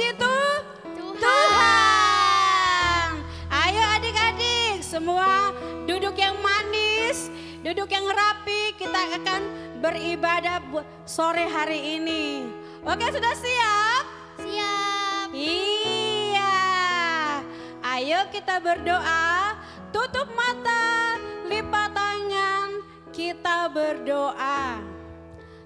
memuji Tuhan. Ayo adik-adik semua duduk yang manis, duduk yang rapi. Kita akan beribadah sore hari ini. Oke, sudah siap? Siap. Iya. Ayo kita berdoa. Tutup mata, lipat tangan, kita berdoa.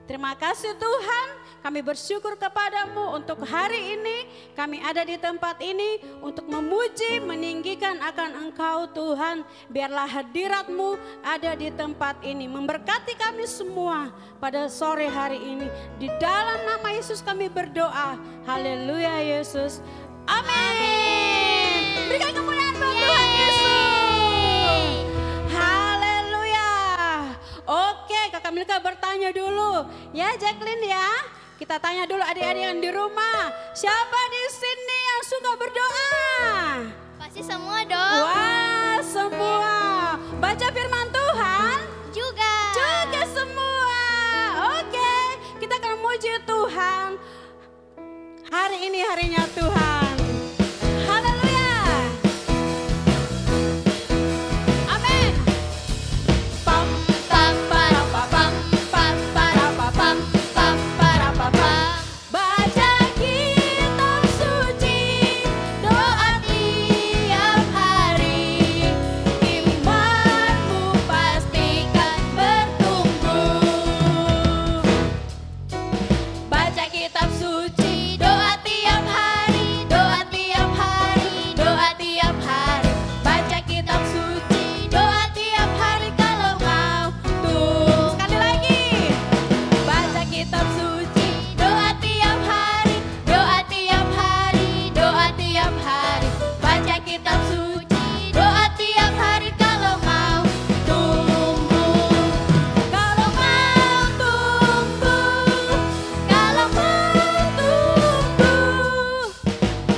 Terima kasih Tuhan, kami bersyukur kepadamu untuk hari ini. Kami ada di tempat ini untuk memuji, meninggikan akan Engkau Tuhan. Biarlah hadirat-Mu ada di tempat ini, memberkati kami semua pada sore hari ini. Di dalam nama Yesus kami berdoa. Haleluya Yesus. Amin. Berikan kemuliaan buat Tuhan Yesus. Haleluya. Oke, Kakak Milka bertanya dulu. Ya Jacqueline ya. Kita tanya dulu adik-adik yang di rumah. Siapa di sini yang suka berdoa? Pasti semua dong. Wah, semua. Baca firman Tuhan? Juga. Juga semua. Oke, kita akan memuji Tuhan. Hari ini harinya Tuhan. Haleluya. Amin. Pam pam parapapam pam parapapam pam parapapam. Baca kitab suci, doa tiap hari, imanmu pastikan bertumbuh. Baca kitab suci, doa tiap hari, doa tiap hari, doa tiap hari. Baca kitab suci, doa tiap hari kalau mau tuh. Sekali lagi. Baca kitab suci, doa tiap hari, doa tiap hari, doa tiap hari. Baca kitab suci, doa tiap hari kalau mau tumbuh. Kalau mau tumbuh, kalau mau tumbuh.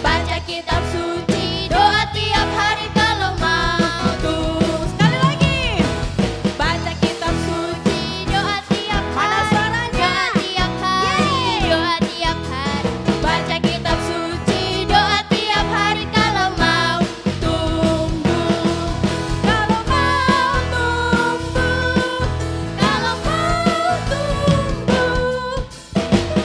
Baca kitab suci, doa tiap hari kalau mau tumbuh. Sekali lagi. Baca kitab suci, doa tiap hari. Mana suaranya? Tiap hari, doa tiap hari. Baca kitab suci, doa tiap hari kalau mau tumbuh. Kalau mau tumbuh, kalau mau tumbuh.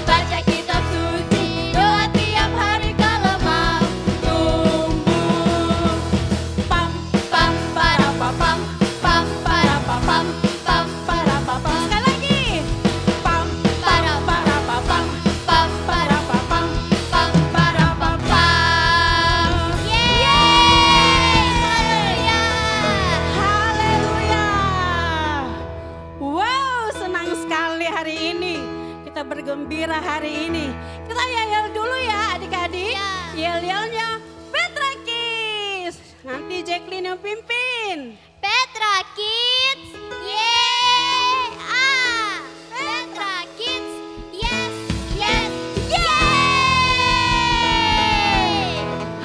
Baca kitab suci, doa tiap hari kalau mau tumbuh. Pam pam parapapam, pam parapapam, pam parapapam. Sekali lagi. Pam parapapam, pam parapapam, pam parapapam. Haleluya. Wow, senang sekali hari ini. Kita bergembira hari ini. Kita yel-yel dulu ya adik-adik. Ya. Yel-yelnya Petra Kids. Nanti Jacqueline yang pimpin. Petra Kids. Yeay. Petra Kids. Yes, yes, yeay.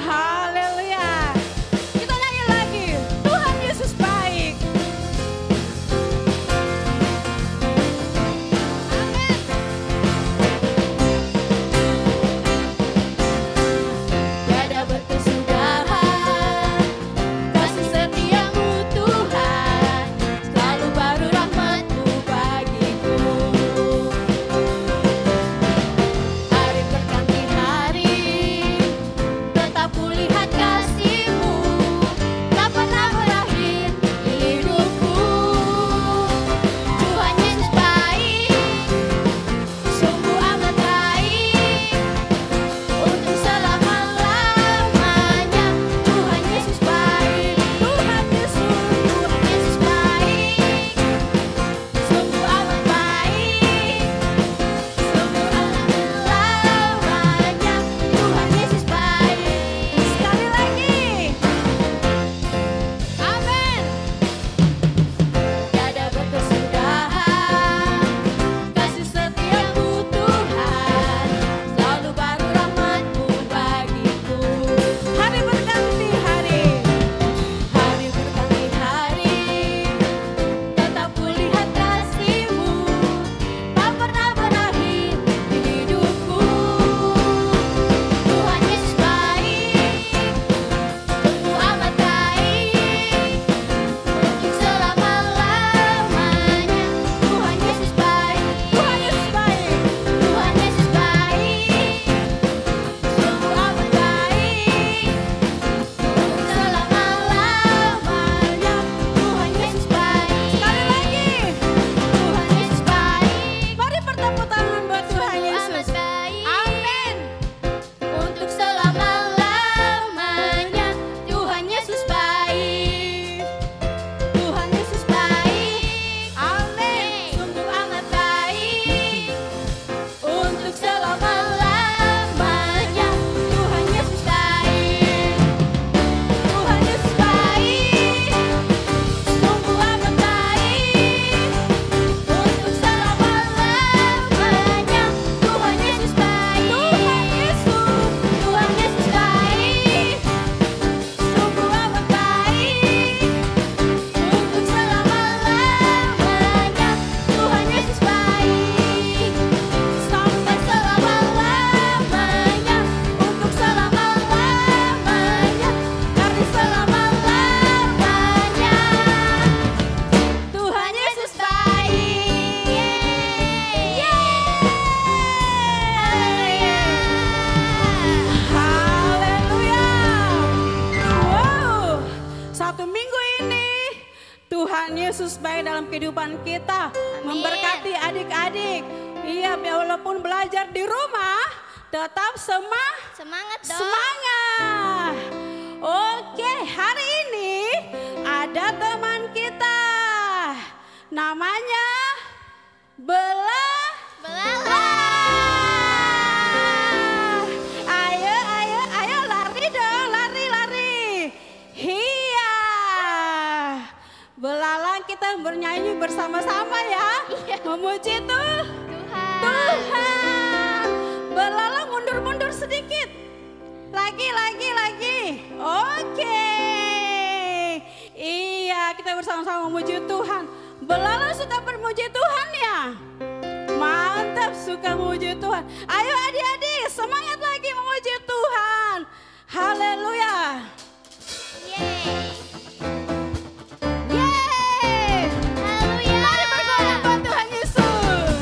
Haleluya. Kita nyanyi lagi. Tuhan Yesus baik. Amin. Tiada berkesudahan kasih setia Yesus baik dalam kehidupan kita. Memberkati adik-adik. Iya, walaupun belajar di rumah, tetap Semangat dong. semangat. Oke, hari ini ada teman kita. Namanya Belala. Ayo lari dong, lari. Iya. Belalang kita bernyanyi bersama-sama ya. Memuji Tuhan. Belalang mundur sedikit. Lagi. Oke. Iya, kita bersama-sama memuji Tuhan. Belalang suka bermuji Tuhan ya. Mantap, suka memuji Tuhan. Ayo adik-adik, semangat lagi memuji Tuhan. Haleluya. Yeay. Yeay. Haleluya. Mari bergoyang buat Tuhan Yesus.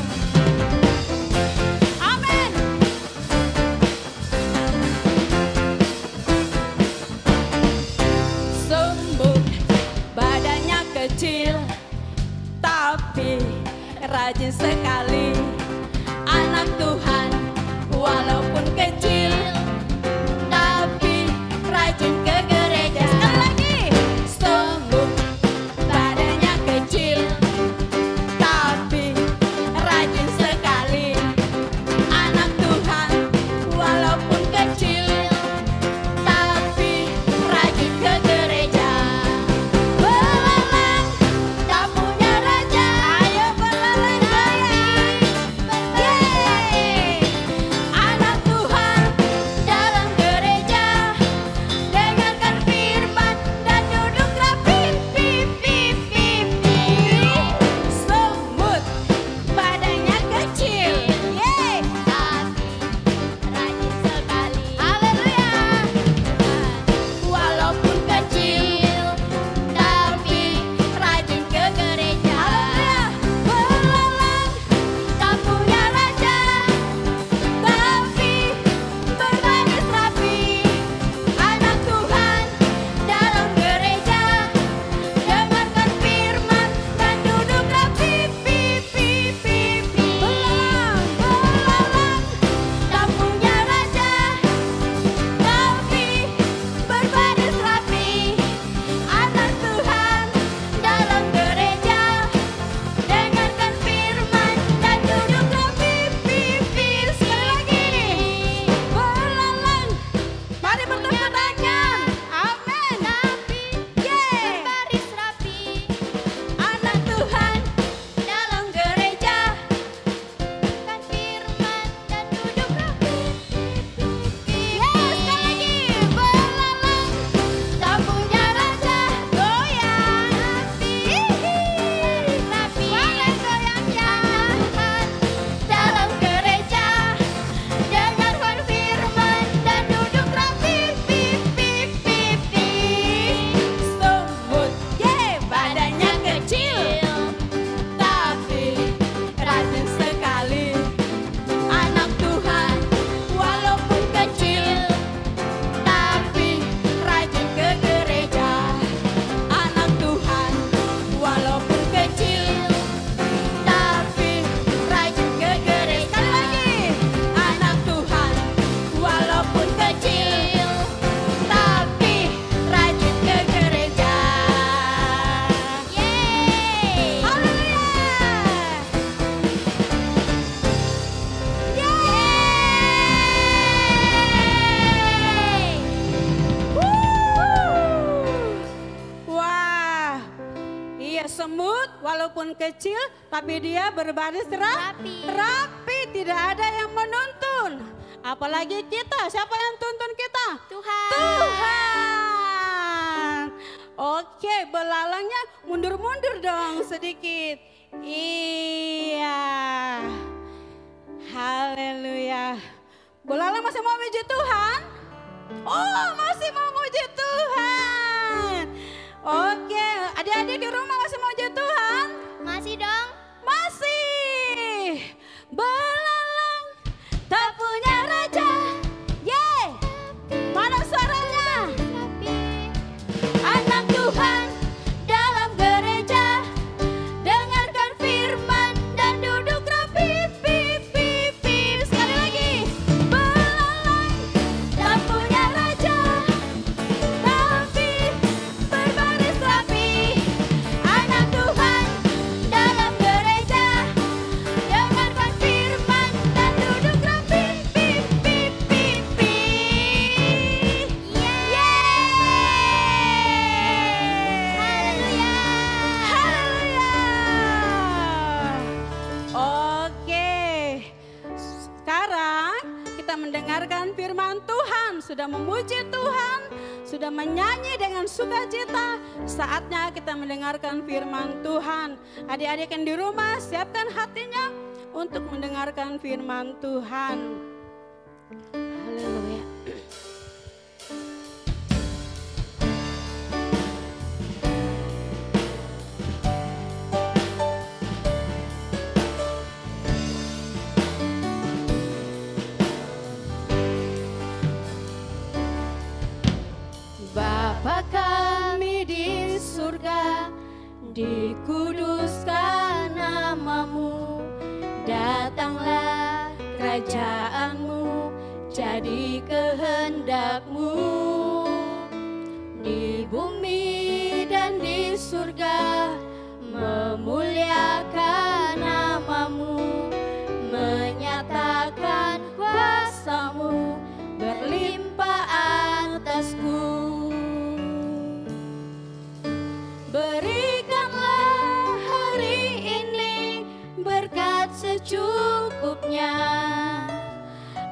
Amin. Sembuh, badannya kecil, tapi rajin sekali. Anak Tuhan, walaupun kecil, tapi rajin ke gereja. Sekali lagi, sembuh, badannya kecil, tapi rajin sekali. Anak Tuhan, walaupun kecil, tapi rajin ke gereja. Belalang, tak punya raja. Ayo belalang goyang. Yeay. Anak Tuhan dalam gereja, dengarkan firman dan duduk rapi. Semut, badannya kecil. Yeay. Rajin sekali. Haleluya. Walaupun kecil, tapi rajin ke gereja. Belalang tak punya raja, tapi berbaris rapi. Anak Tuhan dalam gereja, dengarkan firman dan duduk rapi. Belalang tak punya raja, tapi berbaris rapi. Anak Tuhan dalam gereja, dengarkan firman dan duduk rapi. Sekali lagi, belalang, mari bertepuk tangan. Amin. Yeay. Baris rapi. Anak Tuhan dalam gereja, Kan firman dan duduk rapi. yes, sekali lagi, belalang tak punya raja, goyang. Rapi. Boleh goyangnya. Dalam gereja, dengarkan firman dan duduk rapi. Semut, yeay, badannya kecil, tapi rajin sekali. Anak Tuhan, walaupun kecil, tapi rajin ke gereja. Anak Tuhan, walaupun kecil, tapi rajin ke gereja. Sekali lagi, anak Tuhan, walaupun kecil, tapi rajin ke gereja. Yeay. Haleluya. Wah, iya, semut walaupun kecil tapi dia berbaris Rapi. rapi, tidak ada yang menuntun. Apalagi kita, siapa yang tuntun kita? Tuhan. Tuhan. Oke, belalangnya mundur-mundur dong sedikit. Iya. Haleluya. Belalang masih mau memuji Tuhan? Oh, masih mau memuji Tuhan. Oke, adik-adik di rumah masih mau memuji Tuhan? Masih dong. Masih. Belalang tak punya raja. Yeay. Mana suaranya? Rapi. Anak Tuhan dalam gereja, sudah memuji Tuhan, sudah menyanyi dengan sukacita, saatnya kita mendengarkan firman Tuhan. Adik-adik yang di rumah, siapkan hatinya untuk mendengarkan firman Tuhan. Haleluya. Bapa kami di surga, dikuduskan namamu, datanglah kerajaanmu, jadi kehendakmu, di bumi dan di surga, memuliakan namamu, menyatakan kuasamu, berlimpah atasku. Berikanlah hari ini berkat secukupnya.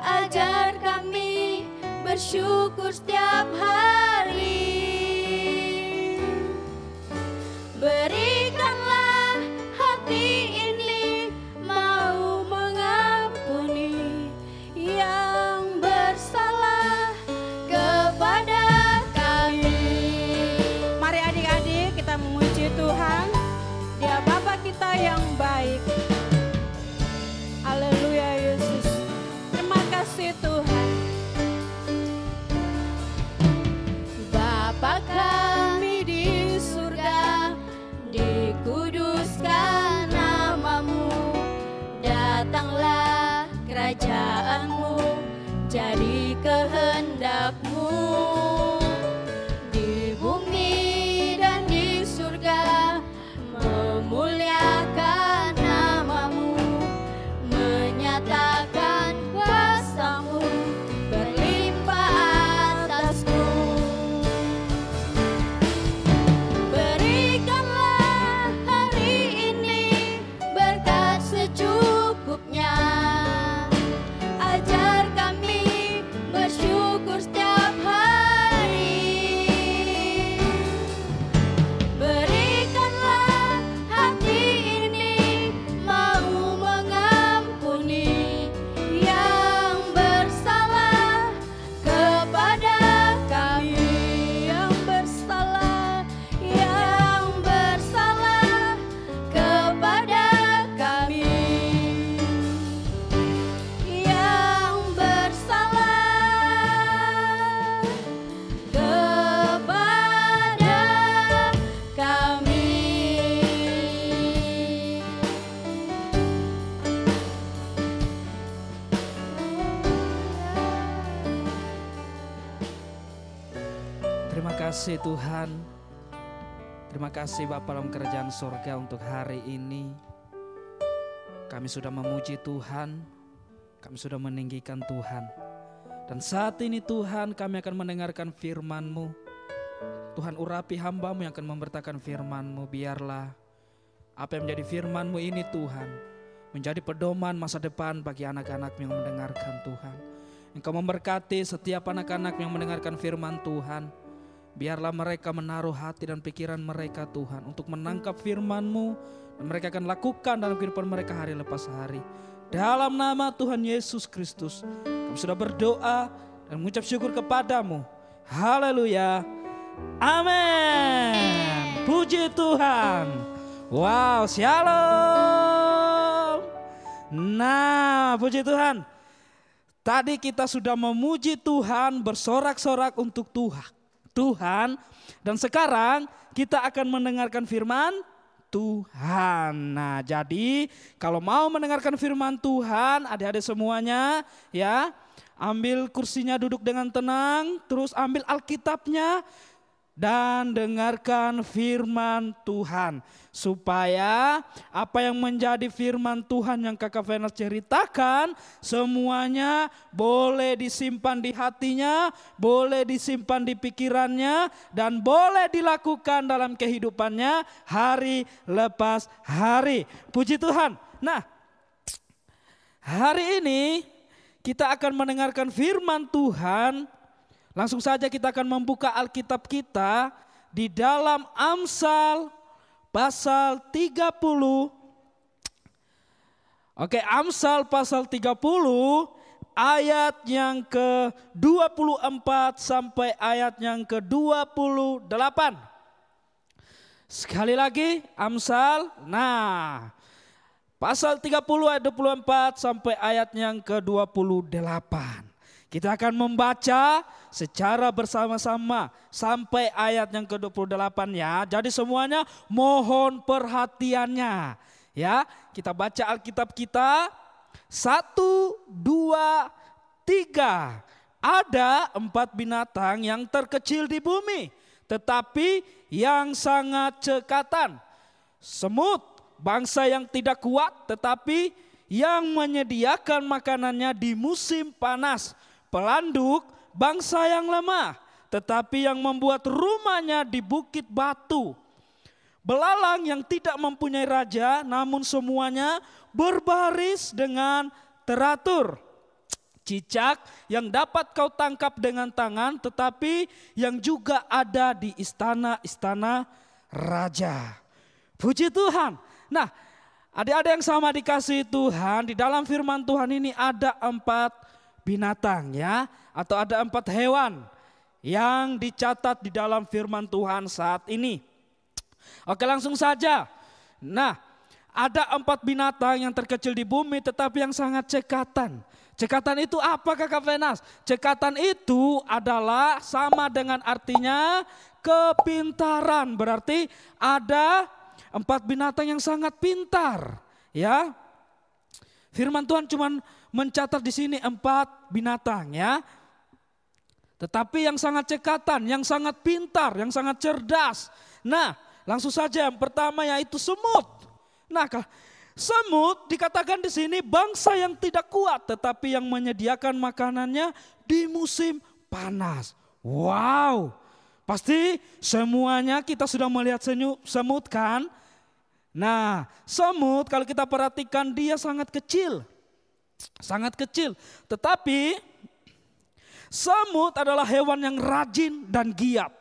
Ajar kami bersyukur setiap hari. Berikanlah hati ini mau mengampuni yang bersalah kepada kami. Mari adik-adik kita memuji Tuhan. Dia Bapa kita yang baik. Haleluya Yesus. Terima kasih Tuhan. Bapa kami di surga, dikuduskan namamu, datanglah kerajaanmu, jadi kehendakmu, di bumi dan di surga, memuliakan namamu, menyatakan kuasamu, berlimpah atasku. Berikanlah hari ini berkat secukupnya. Ajar kami bersyukur setiap hari. Berikanlah hati ini mau mengampuni yang bersalah kepada kami. Yang bersalah kepada kami. Yang bersalah kepada kami. Terima kasih Tuhan. Terima kasih Bapa dalam kerajaan surga untuk hari ini. Kami sudah memuji Tuhan. Kami sudah meninggikan Tuhan. Dan saat ini Tuhan kami akan mendengarkan firman-Mu. Tuhan urapi hamba-Mu yang akan memberitakan firman-Mu. Biarlah apa yang menjadi firman-Mu ini Tuhan menjadi pedoman masa depan bagi anak-anak yang mendengarkan Tuhan. Engkau memberkati setiap anak-anak yang mendengarkan firman Tuhan. Biarlah mereka menaruh hati dan pikiran mereka Tuhan untuk menangkap firman-Mu. Dan mereka akan lakukan dalam kehidupan mereka hari lepas hari. Dalam nama Tuhan Yesus Kristus kami sudah berdoa dan mengucap syukur kepadamu. Haleluya. Amin. Puji Tuhan. Wow, shalom. Nah, puji Tuhan. Tadi kita sudah memuji Tuhan, bersorak-sorak untuk Tuhan. Dan sekarang kita akan mendengarkan firman Tuhan. Nah, jadi kalau mau mendengarkan firman Tuhan, adik-adik semuanya ya, ambil kursinya, duduk dengan tenang, terus ambil Alkitabnya dan dengarkan firman Tuhan. Supaya apa yang menjadi firman Tuhan yang Kakak Venus ceritakan semuanya boleh disimpan di hatinya, boleh disimpan di pikirannya, dan boleh dilakukan dalam kehidupannya hari lepas hari. Puji Tuhan. Nah, hari ini kita akan mendengarkan firman Tuhan Langsung saja kita akan membuka Alkitab kita di dalam Amsal pasal 30. Oke, Amsal pasal 30 ayat yang ke-24 sampai ayat yang ke-28. Sekali lagi Amsal, nah pasal 30 ayat 24 sampai ayat yang ke-28. Kita akan membaca secara bersama-sama sampai ayat yang ke-28 ya. Jadi semuanya mohon perhatiannya ya. Kita baca Alkitab kita. 1, 2, 3. Ada 4 binatang yang terkecil di bumi, tetapi yang sangat cekatan. Semut, bangsa yang tidak kuat, tetapi yang menyediakan makanannya di musim panas. Pelanduk, bangsa yang lemah, tetapi yang membuat rumahnya di bukit batu. Belalang yang tidak mempunyai raja, namun semuanya berbaris dengan teratur. Cicak yang dapat kau tangkap dengan tangan, tetapi yang juga ada di istana-istana raja. Puji Tuhan. Nah, adik-adik yang sama dikasihi Tuhan, di dalam firman Tuhan ini ada 4 binatang ya, atau ada 4 hewan yang dicatat di dalam firman Tuhan saat ini. Oke, langsung saja. Nah, ada 4 binatang yang terkecil di bumi tetapi yang sangat cekatan. Cekatan itu apa Kakak Venas? Cekatan itu adalah sama dengan artinya kepintaran. Berarti ada 4 binatang yang sangat pintar. Ya, firman Tuhan cuma mencatat di sini 4 binatang ya. Tetapi yang sangat cekatan, yang sangat pintar, yang sangat cerdas. Nah, langsung saja yang pertama yaitu semut. Nah, semut dikatakan di sini bangsa yang tidak kuat, tetapi yang menyediakan makanannya di musim panas. Wow, pasti semuanya kita sudah melihat semut kan? Nah, semut kalau kita perhatikan dia sangat kecil. Sangat kecil, tetapi semut adalah hewan yang rajin dan giat.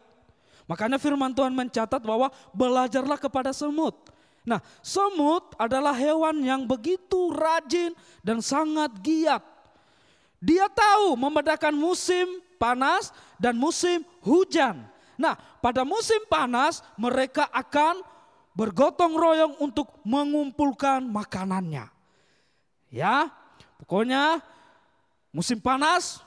Makanya firman Tuhan mencatat bahwa belajarlah kepada semut. Nah, semut adalah hewan yang begitu rajin dan sangat giat. Dia tahu membedakan musim panas dan musim hujan. Nah, pada musim panas mereka akan bergotong royong untuk mengumpulkan makanannya. Ya, pokoknya musim panas,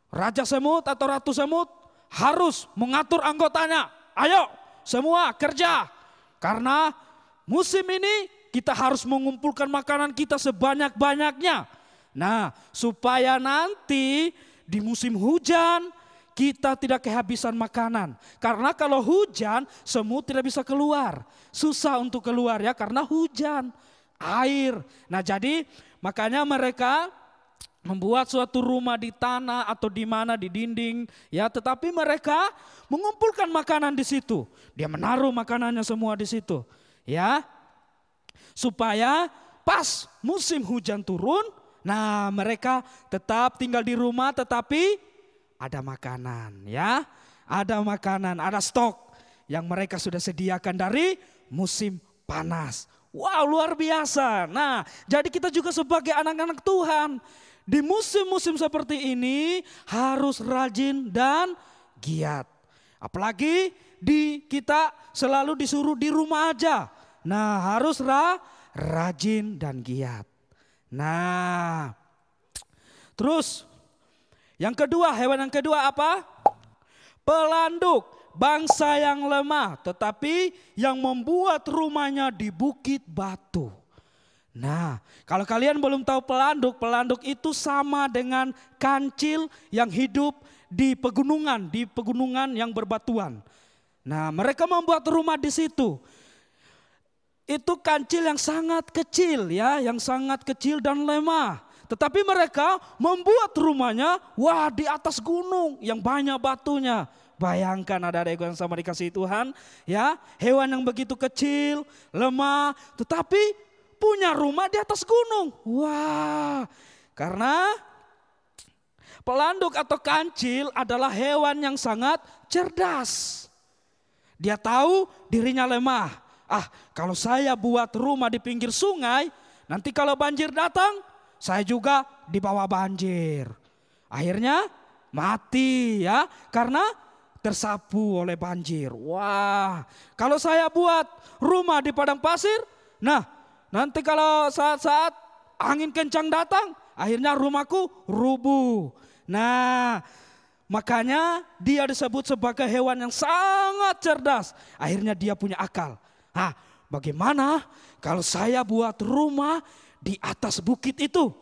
Raja Semut atau Ratu Semut harus mengatur anggotanya. Ayo semua kerja. Karena musim ini kita harus mengumpulkan makanan kita sebanyak-banyaknya. Nah, supaya nanti di musim hujan kita tidak kehabisan makanan. Karena kalau hujan semut tidak bisa keluar. Susah untuk keluar ya karena hujan, air. Nah, jadi makanya mereka membuat suatu rumah di tanah atau di mana di dinding ya, tetapi mereka mengumpulkan makanan di situ. Dia menaruh makanannya semua di situ ya. Supaya pas musim hujan turun, nah mereka tetap tinggal di rumah tetapi ada makanan ya. Ada makanan, ada stok yang mereka sudah sediakan dari musim panas. Wow, luar biasa. Nah, jadi kita juga sebagai anak-anak Tuhan di musim-musim seperti ini harus rajin dan giat. Apalagi kita selalu disuruh di rumah aja. Nah, harus rajin dan giat. Nah, terus yang kedua, hewan yang kedua apa? Pelanduk, bangsa yang lemah tetapi yang membuat rumahnya di bukit batu. Nah, kalau kalian belum tahu pelanduk itu sama dengan kancil yang hidup di pegunungan yang berbatuan. Nah, mereka membuat rumah di situ. Itu kancil yang sangat kecil ya, yang sangat kecil dan lemah. Tetapi mereka membuat rumahnya di atas gunung yang banyak batunya. Bayangkan ada yang sama dikasihi Tuhan ya, hewan yang begitu kecil, lemah, tetapi punya rumah di atas gunung. Wah, karena Pelanduk atau kancil adalah hewan yang sangat cerdas. Dia tahu dirinya lemah. Kalau saya buat rumah di pinggir sungai, nanti kalau banjir datang, saya juga dibawa banjir. Akhirnya mati ya, karena tersapu oleh banjir. Wah, kalau saya buat rumah di padang pasir, nah nanti kalau saat-saat angin kencang datang, akhirnya rumahku rubuh. Nah, makanya dia disebut sebagai hewan yang sangat cerdas. Akhirnya dia punya akal. Bagaimana kalau saya buat rumah di atas bukit itu?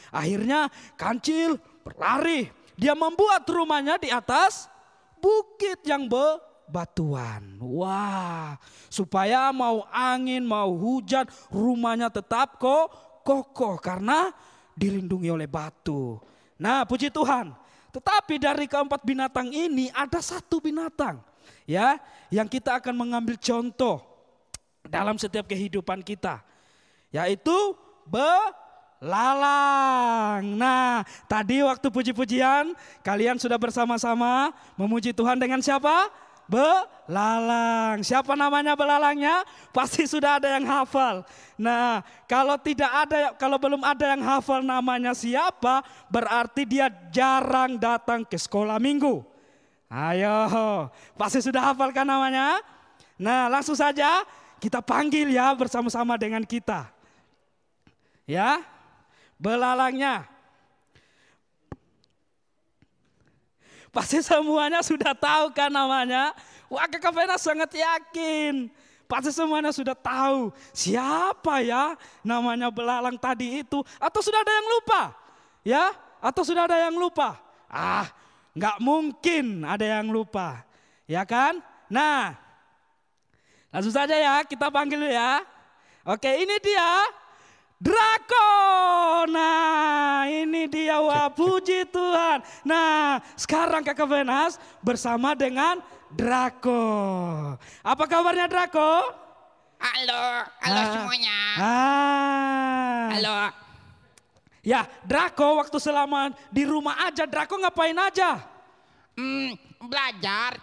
Akhirnya kancil berlari. Dia membuat rumahnya di atas bukit yang bebatuan. Wah, supaya mau angin, mau hujan, rumahnya tetap kokoh karena dilindungi oleh batu. Nah, puji Tuhan. Tetapi dari keempat binatang ini ada satu binatang ya yang kita akan mengambil contoh dalam setiap kehidupan kita, yaitu belalang. Nah, tadi waktu puji-pujian kalian sudah bersama-sama memuji Tuhan dengan siapa? Belalang. Siapa namanya belalangnya? Pasti sudah ada yang hafal. Nah, kalau belum ada yang hafal namanya siapa, berarti dia jarang datang ke sekolah minggu. Ayo, pasti sudah hafalkan namanya? Nah, langsung saja kita panggil ya bersama-sama dengan kita. Ya, belalangnya. Pasti semuanya sudah tahu kan namanya. Wah, Kakak Vena sangat yakin. Pasti semuanya sudah tahu siapa ya namanya belalang tadi itu. Atau sudah ada yang lupa? Ya, atau sudah ada yang lupa? Nggak mungkin ada yang lupa. Ya kan? Nah, langsung saja ya kita panggil ya. Oke, ini dia. Draco. Nah, ini dia. Wah, puji Tuhan. Nah, sekarang Kakak Venas bersama dengan Draco. Apa kabarnya Draco? Halo semuanya. Halo. Ya, Draco waktu selama di rumah aja, Draco ngapain aja? Belajar.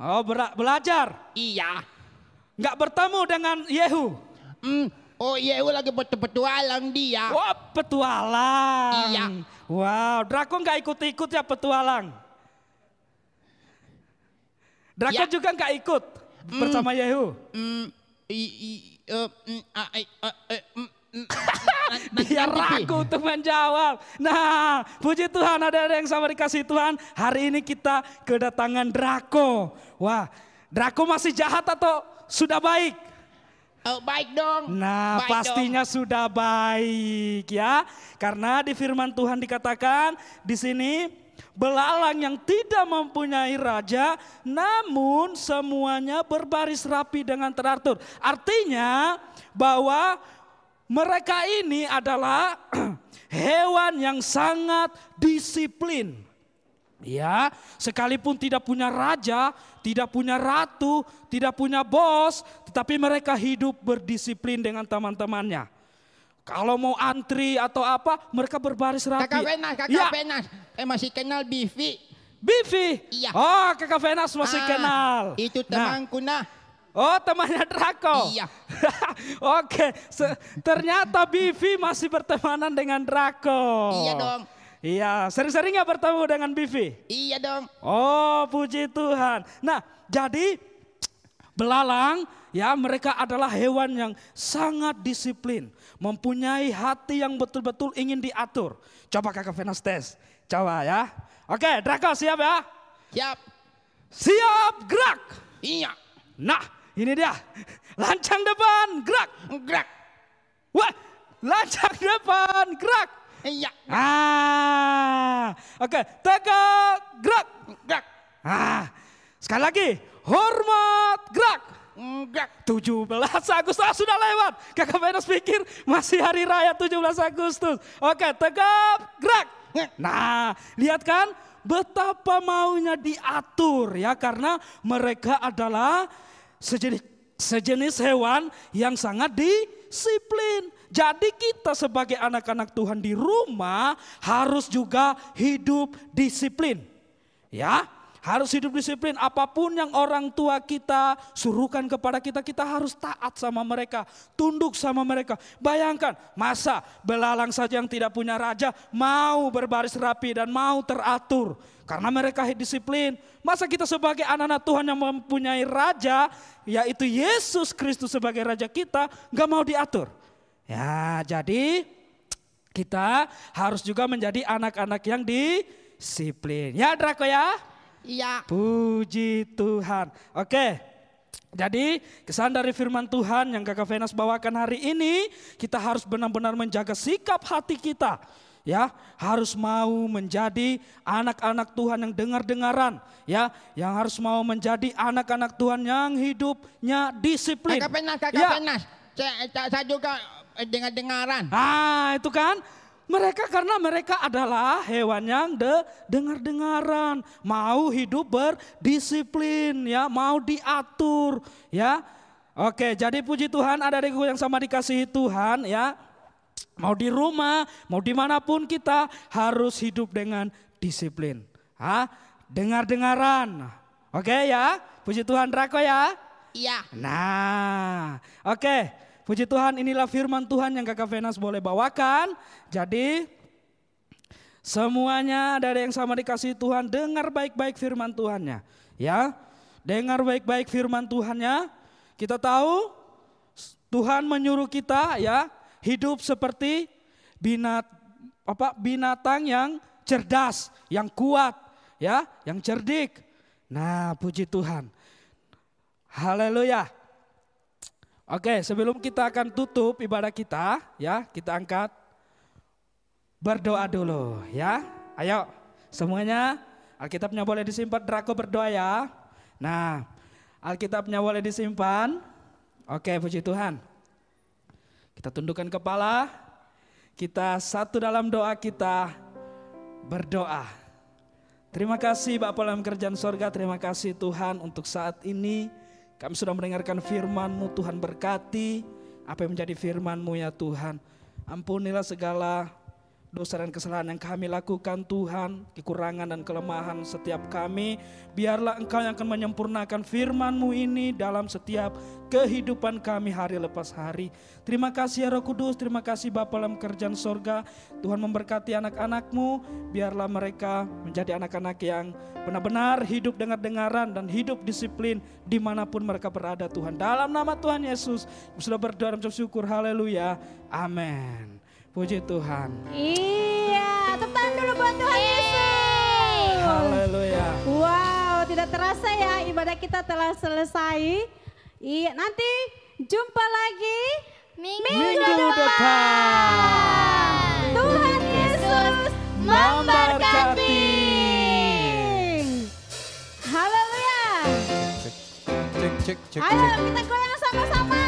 Oh, belajar? Iya. Nggak bertemu dengan Yehu? Oh, Yehu lagi petualang dia. Wah, petualang. Iya. Wow, Draco nggak ikut-ikut ya petualang? Draco Ya. juga nggak ikut bersama Yehu? Dia ragu untuk menjawab. Nah, puji Tuhan ada yang sama dikasih Tuhan. Hari ini kita kedatangan Draco. Wah, Draco masih jahat atau sudah baik? Baik dong. Nah, Baik pastinya sudah baik ya. Karena di firman Tuhan dikatakan di sini belalang yang tidak mempunyai raja, namun semuanya berbaris rapi dengan teratur. Artinya bahwa mereka ini adalah hewan yang sangat disiplin. Ya, sekalipun tidak punya raja, tidak punya ratu, tidak punya bos, tetapi mereka hidup berdisiplin dengan teman-temannya. Kalau mau antri atau apa, mereka berbaris rapi. Kakak Venas, masih kenal Bivi? Bivi? Iya. Oh, Kakak Venas masih kenal. Itu temanku Oh, temannya Draco. Iya. Oke, ternyata Bivi masih bertemanan dengan Draco. Iya dong. Iya, sering-sering gak bertemu dengan Bivi? Iya dong. Oh, puji Tuhan. Nah, jadi belalang ya mereka adalah hewan yang sangat disiplin. Mempunyai hati yang betul-betul ingin diatur. Coba Kakak Venas tes. Coba ya. Oke, Draco siap ya? Siap. Siap, gerak. Iya. Nah, ini dia. Lancang depan, gerak. Gerak. Wah, lancang depan, gerak. Iya. Oke, tegak, gerak. Gerak. Sekali lagi, hormat, gerak. Gerak. 17 Agustus sudah lewat. Kakak Venas pikir masih hari raya 17 Agustus. Oke, tegak, gerak. Nah, lihat kan betapa maunya diatur ya, karena mereka adalah sejenis hewan yang sangat disiplin. Jadi kita sebagai anak-anak Tuhan di rumah harus juga hidup disiplin. Ya, harus hidup disiplin. Apapun yang orang tua kita suruhkan kepada kita, kita harus taat sama mereka, tunduk sama mereka. Bayangkan, masa belalang saja yang tidak punya raja mau berbaris rapi dan mau teratur karena mereka disiplin. Masa kita sebagai anak-anak Tuhan yang mempunyai raja, yaitu Yesus Kristus sebagai raja kita, gak mau diatur? Ya, jadi kita harus juga menjadi anak-anak yang disiplin. Ya, Drako ya? Iya. Puji Tuhan. Oke, jadi kesan dari firman Tuhan yang Kakak Venas bawakan hari ini, kita harus benar-benar menjaga sikap hati kita. Ya, harus mau menjadi anak-anak Tuhan yang dengar-dengaran, ya, yang harus mau menjadi anak-anak Tuhan yang hidupnya disiplin. Kakak Ya. Penas. Saya juga dengar-dengaran. Ah, itu kan? Mereka karena mereka adalah hewan yang dengar-dengaran, mau hidup berdisiplin, ya, mau diatur, ya. Oke, jadi puji Tuhan, ada adikku yang sama dikasihi Tuhan, ya. Mau di rumah, mau dimanapun kita harus hidup dengan disiplin. Dengar-dengaran. Oke ya, puji Tuhan Drako ya. Iya. Nah, oke. Puji Tuhan, inilah firman Tuhan yang Kakak Venas boleh bawakan. Jadi semuanya dari yang sama dikasihi Tuhan, dengar baik-baik firman Tuhannya. Ya, dengar baik-baik firman Tuhannya. Kita tahu Tuhan menyuruh kita ya hidup seperti binatang yang cerdas, yang kuat, ya, yang cerdik. Nah, puji Tuhan. Haleluya. Oke, sebelum kita akan tutup ibadah kita, ya, kita angkat berdoa dulu, ya. Ayo, semuanya Alkitabnya boleh disimpan, Drako berdoa ya. Nah, Alkitabnya boleh disimpan. Oke, puji Tuhan. Kita tundukkan kepala, kita satu dalam doa kita berdoa. Terima kasih Bapa dalam kerajaan sorga, terima kasih Tuhan untuk saat ini. Kami sudah mendengarkan firman-Mu, Tuhan berkati apa yang menjadi firman-Mu ya Tuhan. Ampunilah segala dosa dan kesalahan yang kami lakukan Tuhan, kekurangan dan kelemahan setiap kami. Biarlah Engkau yang akan menyempurnakan firman-Mu ini dalam setiap kehidupan kami hari lepas hari. Terima kasih ya Roh Kudus, terima kasih Bapa dalam kerajaan sorga. Tuhan memberkati anak-anak-Mu, biarlah mereka menjadi anak-anak yang benar-benar hidup dengar-dengaran dan hidup disiplin dimanapun mereka berada Tuhan. Dalam nama Tuhan Yesus, sudah berdoa dan bersyukur, haleluya, amin. Puji Tuhan. Iya, tepuk tangan dulu buat Tuhan Yesus. Haleluya. Wow, tidak terasa ya ibadah kita telah selesai. Iya, nanti jumpa lagi Minggu depan. Tuhan Yesus memberkati. Haleluya. Cek. Ayo kita goyang sama-sama.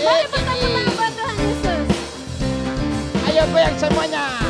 Mari kita tenang buat Tuhan Yesus. Ayo goyang semuanya.